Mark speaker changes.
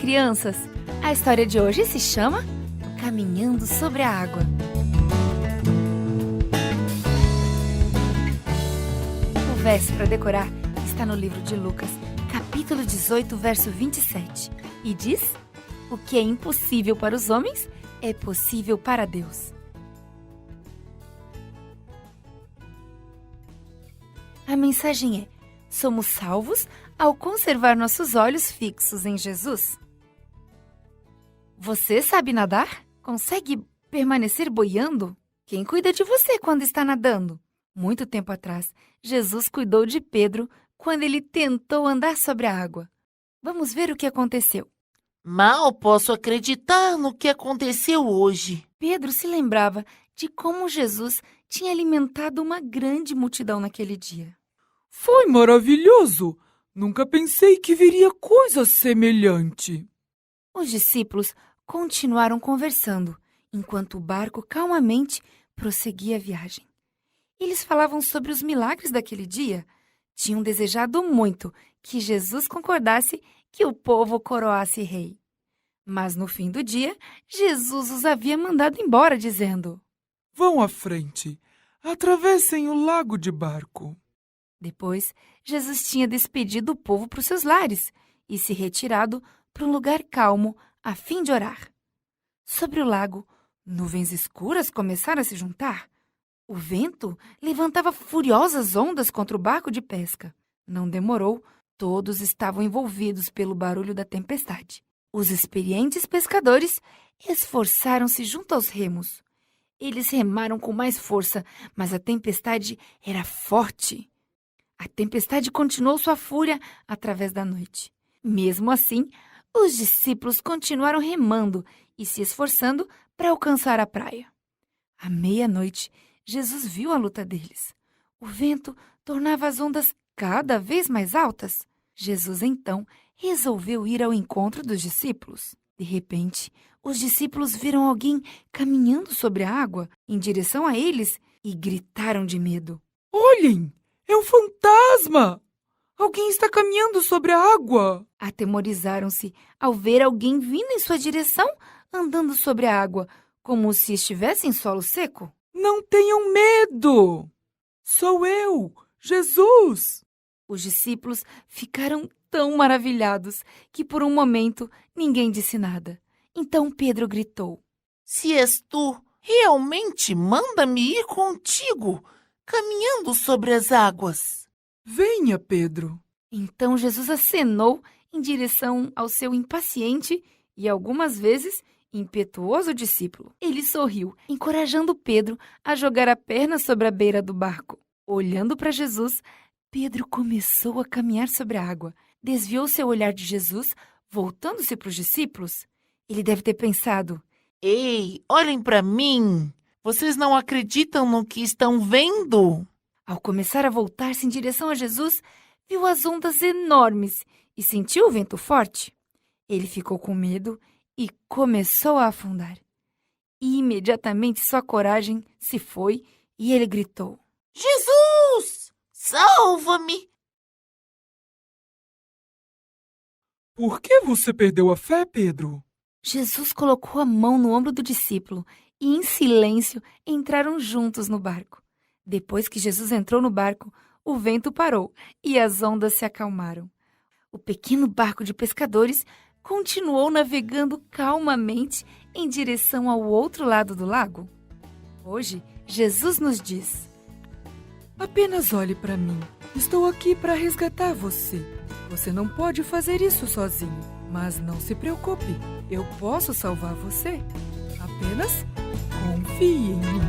Speaker 1: crianças! A história de hoje se chama Caminhando sobre a Água. O verso para decorar está no livro de Lucas, capítulo 18, verso 27, e diz: o que é impossível para os homens é possível para Deus. A mensagem é: somos salvos ao conservar nossos olhos fixos em Jesus. Você sabe nadar? Consegue permanecer boiando? Quem cuida de você quando está nadando? Muito tempo atrás, Jesus cuidou de Pedro quando ele tentou andar sobre a água. Vamos ver o que aconteceu.
Speaker 2: Mal posso acreditar no que aconteceu hoje.
Speaker 1: Pedro se lembrava de como Jesus tinha alimentado uma grande multidão naquele dia.
Speaker 3: Foi maravilhoso! Nunca pensei que veria coisa semelhante.
Speaker 1: Os discípulos continuaram conversando, enquanto o barco calmamente prosseguia a viagem. Eles falavam sobre os milagres daquele dia. Tinham desejado muito que Jesus concordasse que o povo o coroasse rei. Mas no fim do dia, Jesus os havia mandado embora, dizendo:
Speaker 3: Vão à frente, atravessem o lago de barco.
Speaker 1: Depois, Jesus tinha despedido o povo para os seus lares e se retirado para um lugar calmo a fim de orar. Sobre o lago, nuvens escuras começaram a se juntar. O vento levantava furiosas ondas contra o barco de pesca. Não demorou, todos estavam envolvidos pelo barulho da tempestade. Os experientes pescadores esforçaram-se junto aos remos. Eles remaram com mais força, mas a tempestade era forte. A tempestade continuou sua fúria através da noite. Mesmo assim, os discípulos continuaram remando e se esforçando para alcançar a praia. À meia-noite, Jesus viu a luta deles. O vento tornava as ondas cada vez mais altas. Jesus, então, resolveu ir ao encontro dos discípulos. De repente, os discípulos viram alguém caminhando sobre a água em direção a eles e gritaram de medo.
Speaker 3: Olhem! É um fantasma! Alguém está caminhando sobre a água!
Speaker 1: Atemorizaram-se ao ver alguém vindo em sua direção, andando sobre a água, como se estivesse em solo seco.
Speaker 3: Não tenham medo! Sou eu, Jesus!
Speaker 1: Os discípulos ficaram tão maravilhados que por um momento ninguém disse nada. Então Pedro gritou:
Speaker 2: Se és tu, realmente manda-me ir contigo, caminhando sobre as águas.
Speaker 3: Venha, Pedro.
Speaker 1: Então Jesus acenou em direção ao seu impaciente e algumas vezes impetuoso discípulo. Ele sorriu, encorajando Pedro a jogar a perna sobre a beira do barco. Olhando para Jesus, Pedro começou a caminhar sobre a água. Desviou seu olhar de Jesus, voltando-se para os discípulos. Ele deve ter pensado:
Speaker 2: Ei, olhem para mim! Vocês não acreditam no que estão vendo?
Speaker 1: Ao começar a voltar-se em direção a Jesus, viu as ondas enormes e sentiu o vento forte. Ele ficou com medo e começou a afundar. Imediatamente sua coragem se foi e ele gritou:
Speaker 2: Jesus! Salva-me!
Speaker 3: Por que você perdeu a fé, Pedro?
Speaker 1: Jesus colocou a mão no ombro do discípulo e, em silêncio, entraram juntos no barco. Depois que Jesus entrou no barco, o vento parou e as ondas se acalmaram. O pequeno barco de pescadores continuou navegando calmamente em direção ao outro lado do lago. Hoje, Jesus nos diz:
Speaker 3: Apenas olhe para mim. Estou aqui para resgatar você. Você não pode fazer isso sozinho, mas não se preocupe. Eu posso salvar você. Apenas confie em mim.